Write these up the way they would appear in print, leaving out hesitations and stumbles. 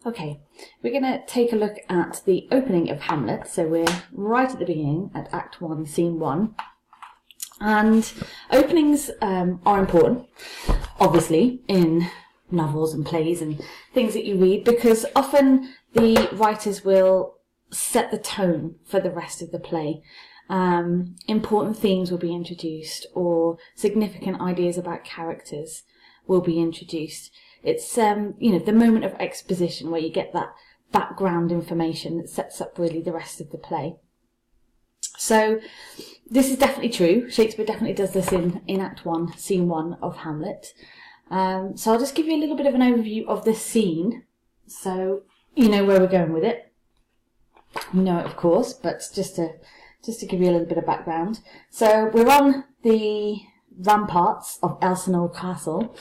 Okay, we're going to take a look at the opening of Hamlet. So we're right at the beginning at Act 1, Scene 1. And openings are important, obviously, in novels and plays and things that you read, because often the writers will set the tone for the rest of the play. Important themes will be introduced, or significant ideas about characters will be introduced. It's the moment of exposition where you get that background information that sets up really the rest of the play. So this is definitely true. Shakespeare definitely does this in Act 1, Scene 1 of Hamlet. So I'll just give you a little bit of an overview of this scene, so you know where we're going with it. You know it, of course, but just to give you a little bit of background. So we're on the ramparts of Elsinore Castle.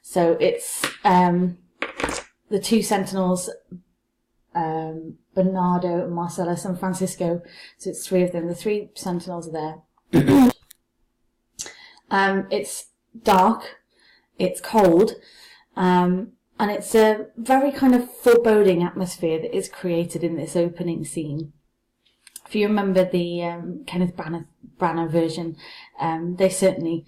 So it's the two sentinels, Bernardo, Marcellus and Francisco. So it's three of them. The three sentinels are there. It's dark, it's cold, and it's a very kind of foreboding atmosphere that is created in this opening scene. If you remember the Kenneth Branagh version, they certainly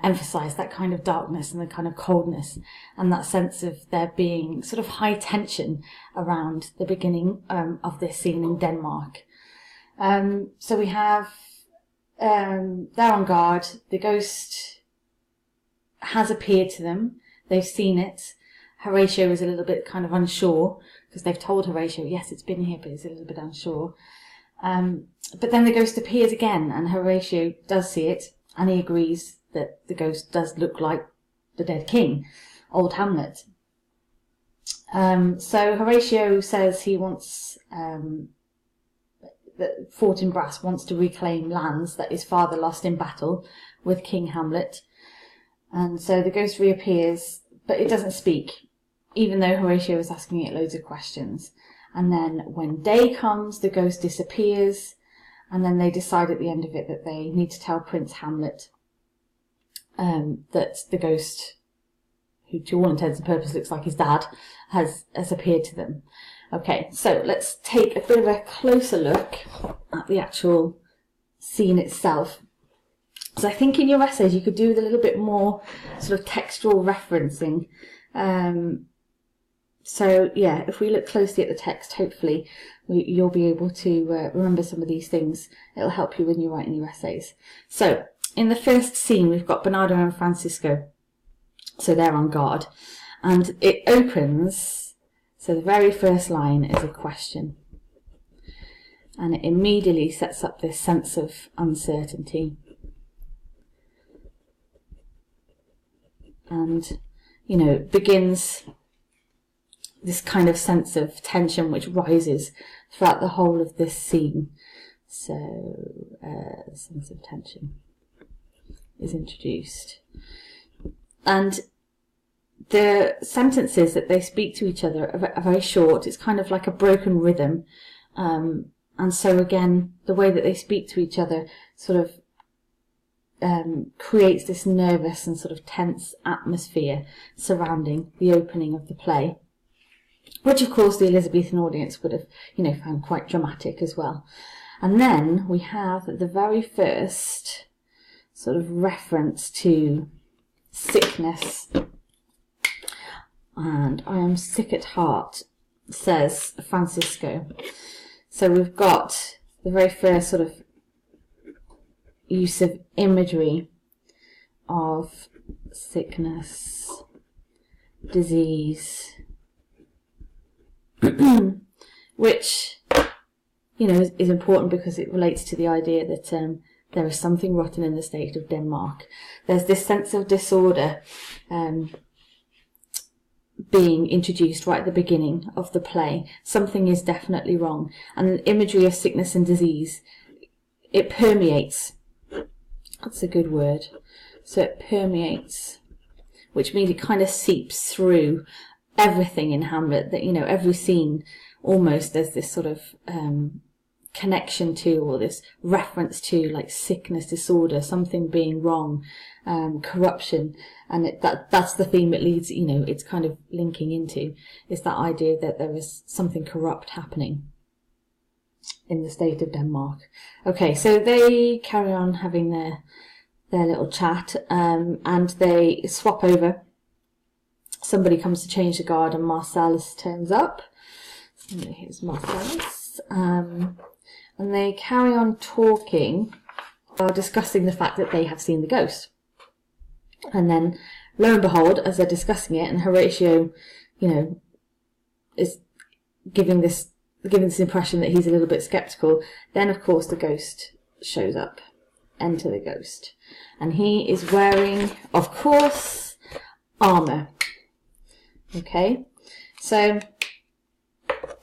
emphasise that kind of darkness and the kind of coldness and that sense of there being sort of high tension around the beginning of this scene in Denmark. So we have, they're on guard, the ghost has appeared to them, they've seen it. Horatio is a little bit kind of unsure, because they've told Horatio, yes, it's been here, but he's a little bit unsure. But then the ghost appears again, and Horatio does see it, and he agrees that the ghost does look like the dead king, old Hamlet. So Horatio says he wants, that Fortinbras wants to reclaim lands that his father lost in battle with King Hamlet. And so the ghost reappears, but it doesn't speak, even though Horatio is asking it loads of questions. And then when day comes, the ghost disappears, and then they decide at the end of it that they need to tell Prince Hamlet that the ghost, who to all intents and purposes looks like his dad, has appeared to them. Okay, so let's take a bit of a closer look at the actual scene itself. So I think in your essays you could do with a little bit more sort of textual referencing. So yeah, if we look closely at the text, hopefully you'll be able to remember some of these things. It'll help you when you're writing your essays. So in the first scene, we've got Bernardo and Francisco. So they're on guard. And it opens, so the very first line is a question. And it immediately sets up this sense of uncertainty. And, you know, begins this kind of sense of tension which rises throughout the whole of this scene. So, the sense of tension is introduced. And the sentences that they speak to each other are very short. It's kind of like a broken rhythm. And so again, the way that they speak to each other sort of creates this nervous and sort of tense atmosphere surrounding the opening of the play, which of course the Elizabethan audience would have, found quite dramatic as well. And then we have the very first sort of reference to sickness. And I am sick at heart, says Francisco. So we've got the very first sort of use of imagery of sickness, disease, which, is important because it relates to the idea that there is something rotten in the state of Denmark. There's this sense of disorder being introduced right at the beginning of the play. Something is definitely wrong. And the imagery of sickness and disease, it permeates. That's a good word. So it permeates, which means it kind of seeps through everything in Hamlet. That, every scene almost there's this sort of connection to, or this reference to, like sickness, disorder, something being wrong, corruption, and that's the theme it leads, it's kind of linking into, is that idea that there is something corrupt happening in the state of Denmark. Okay, so they carry on having their little chat, and they swap over. Somebody comes to change the guard, and Marcellus turns up. So here's Marcellus. And they carry on talking while discussing the fact that they have seen the ghost. And then, lo and behold, as they're discussing it, and Horatio, is giving this impression that he's a little bit sceptical, then of course the ghost shows up. Enter the ghost. And he is wearing, of course, armour. Okay, so,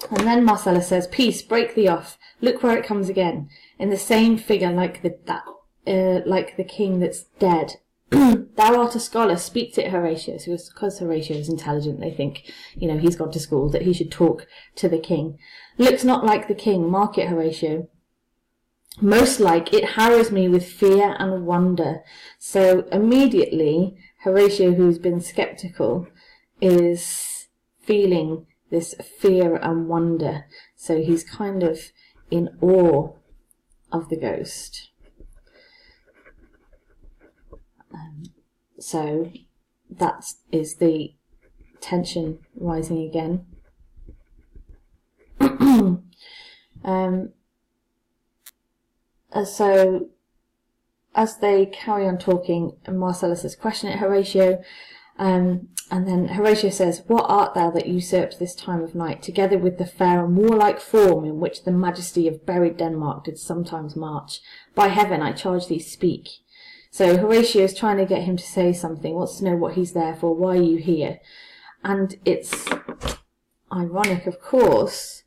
and then Marcellus says, "Peace, break thee off. Look where it comes again, in the same figure like the king that's dead. Thou art a scholar, speak to it, Horatio." So because Horatio is intelligent, they think, he's gone to school, that he should talk to the king. "Looks not like the king, mark it, Horatio. Most like, it harrows me with fear and wonder." So immediately, Horatio, who's been sceptical, is feeling this fear and wonder. So he's kind of in awe of the ghost. So that is the tension rising again. So as they carry on talking, Marcellus is questioning Horatio, and then Horatio says, "What art thou that usurped this time of night, together with the fair and warlike form in which the majesty of buried Denmark did sometimes march? By heaven, I charge thee, speak." So Horatio is trying to get him to say something, wants to know what he's there for, why are you here? And it's ironic, of course,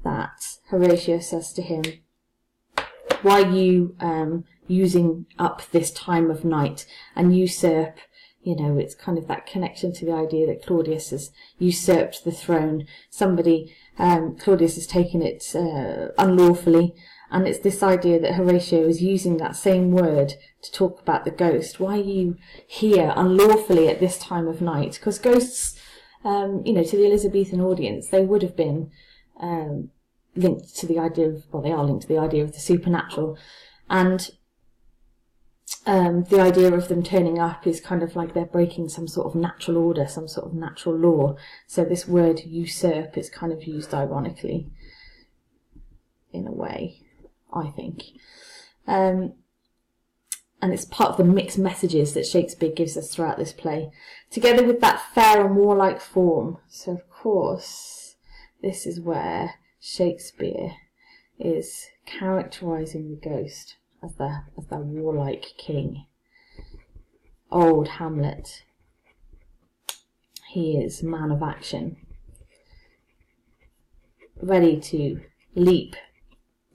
that Horatio says to him, "Why are you using up this time of night and usurp?" It's kind of that connection to the idea that Claudius has usurped the throne. Claudius has taken it unlawfully. And it's this idea that Horatio is using that same word to talk about the ghost. Why are you here unlawfully at this time of night? Because ghosts, to the Elizabethan audience, they would have been linked to the idea of, they are linked to the idea of the supernatural. And the idea of them turning up is kind of like they're breaking some sort of natural order, some sort of natural law. So this word usurp is kind of used ironically, in a way, I think. And it's part of the mixed messages that Shakespeare gives us throughout this play, together with that fair and warlike form. So, of course, this is where Shakespeare is characterising the ghost as the warlike king. Old Hamlet. He is man of action, ready to leap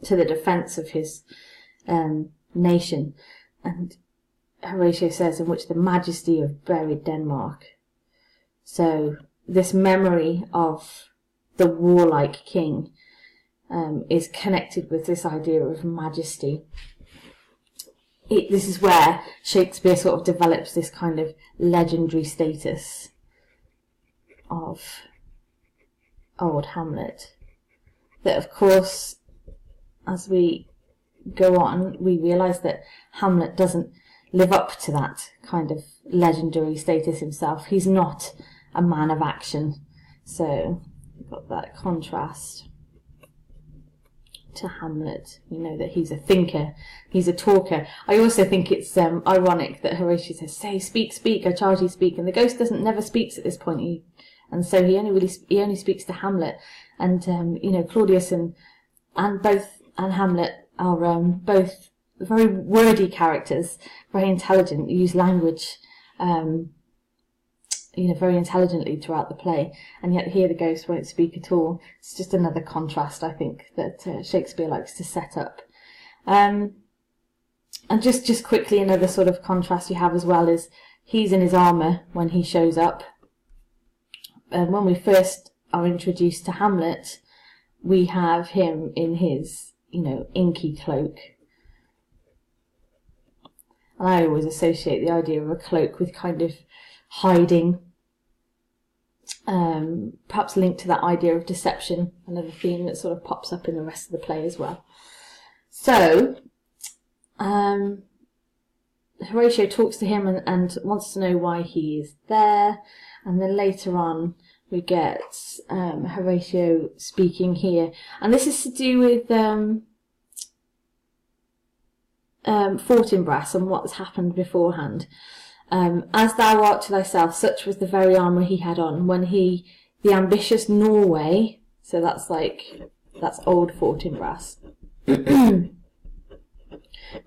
to the defence of his nation. And Horatio says, in which the majesty of buried Denmark. So this memory of the warlike king is connected with this idea of majesty. This is where Shakespeare sort of develops this kind of legendary status of old Hamlet. That, of course, as we go on, we realise that Hamlet doesn't live up to that kind of legendary status himself. He's not a man of action. So we've got that contrast to Hamlet. You know that he's a thinker, he's a talker. I also think it's ironic that Horatio says, "Say, speak, speak, I charge you, speak," and the ghost never speaks at this point. And so he only speaks to Hamlet. And Claudius and Hamlet are both very wordy characters, very intelligent, use language very intelligently throughout the play, and yet here the ghost won't speak at all. It's just another contrast, I think, that Shakespeare likes to set up. And just quickly, another sort of contrast you have as well is he's in his armour when he shows up. And when we first are introduced to Hamlet, we have him in his, inky cloak. And I always associate the idea of a cloak with kind of hiding, perhaps linked to that idea of deception, another theme that sort of pops up in the rest of the play as well. So, Horatio talks to him and wants to know why he is there, and then later on we get Horatio speaking here, and this is to do with Fortinbras and what's happened beforehand. As thou art to thyself, such was the very armour he had on when the ambitious Norway, so that's old Fortinbras.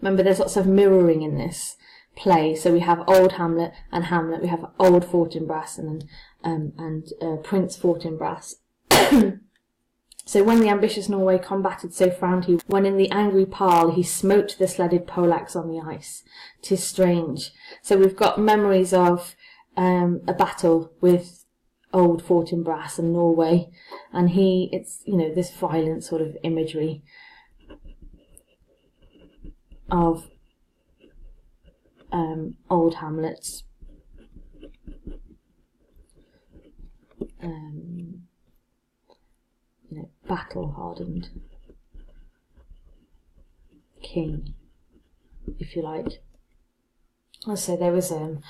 Remember, there's lots of mirroring in this play. So we have old Hamlet and Hamlet. We have old Fortinbras and Prince Fortinbras. So when the ambitious Norway combated, so frowned he, when in the angry parle he smote the sledded Polacs on the ice. 'Tis strange. So we've got memories of a battle with old Fortinbras and Norway, and it's this violent sort of imagery of old Hamlet's battle-hardened king, if you like. So there was a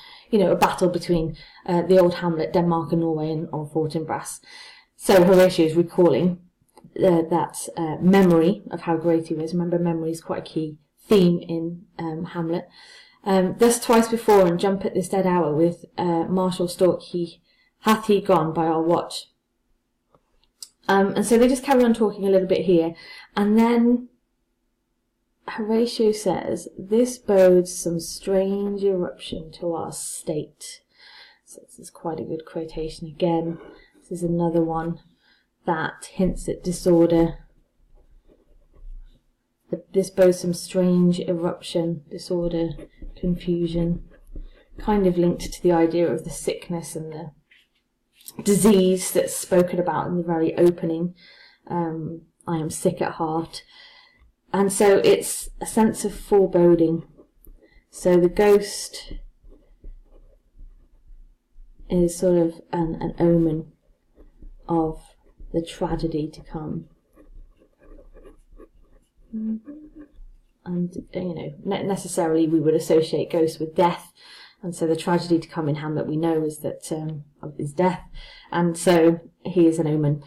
battle between the old Hamlet, Denmark and Norway, and old Fortinbras. So Horatio is recalling that memory of how great he was. Remember, memory is quite a key theme in Hamlet. Thus twice before and jump at this dead hour with Marshal Stork hath he gone by our watch. And so they just carry on talking a little bit here, and then Horatio says, this bodes some strange eruption to our state. So this is quite a good quotation again. This is another one that hints at disorder. This bodes some strange eruption, disorder, confusion, kind of linked to the idea of the sickness and the disease that's spoken about in the very opening. I am sick at heart. And so it's a sense of foreboding. So the ghost is sort of an omen of the tragedy to come. And, necessarily we would associate ghosts with death. And so the tragedy to come in Hamlet, we know, is that is death. And so he is an omen,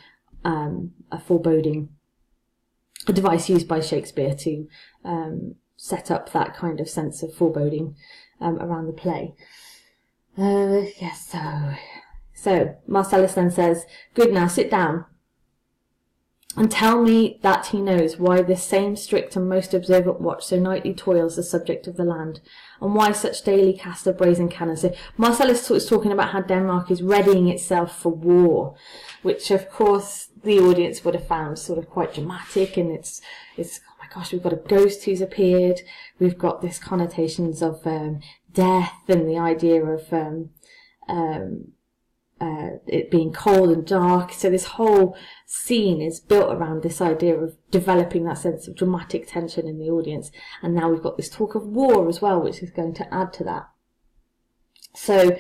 a foreboding, a device used by Shakespeare to set up that kind of sense of foreboding around the play. Yes, so Marcellus then says, good, now sit down and tell me that he knows why this same strict and most observant watch so nightly toils the subject of the land, and why such daily cast of brazen cannon. So Marcellus is talking about how Denmark is readying itself for war, which of course the audience would have found sort of quite dramatic, and it's oh my gosh, we've got a ghost who's appeared, we've got this connotations of death and the idea of it being cold and dark. So this whole scene is built around this idea of developing that sense of dramatic tension in the audience. And now we've got this talk of war as well, which is going to add to that. So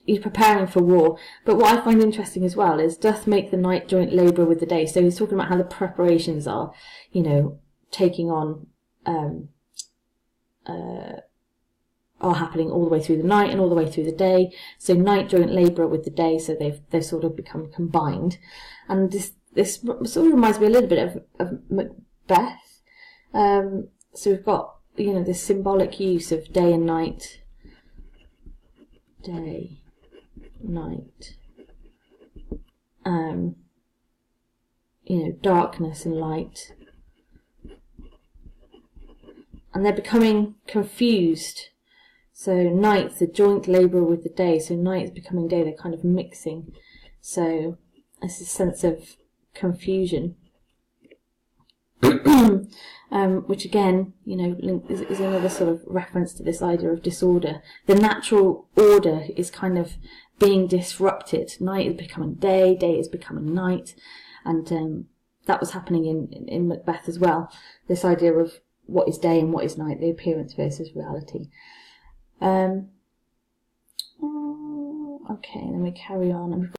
he's preparing for war. But what I find interesting as well is, doth make the night joint labour with the day. So he's talking about how the preparations are, taking on, are happening all the way through the night and all the way through the day. So night joint labour with the day, so they've sort of become combined. And this sort of reminds me a little bit of Macbeth. So we've got, this symbolic use of day and night. Day, night. Darkness and light. And they're becoming confused. So night, the joint labour with the day. So night is becoming day. They're kind of mixing. So there's a sense of confusion, which again, is another sort of reference to this idea of disorder. The natural order is kind of being disrupted. Night is becoming day. Day is becoming night, and that was happening in Macbeth as well. This idea of what is day and what is night, the appearance versus reality. Okay, then we carry on. And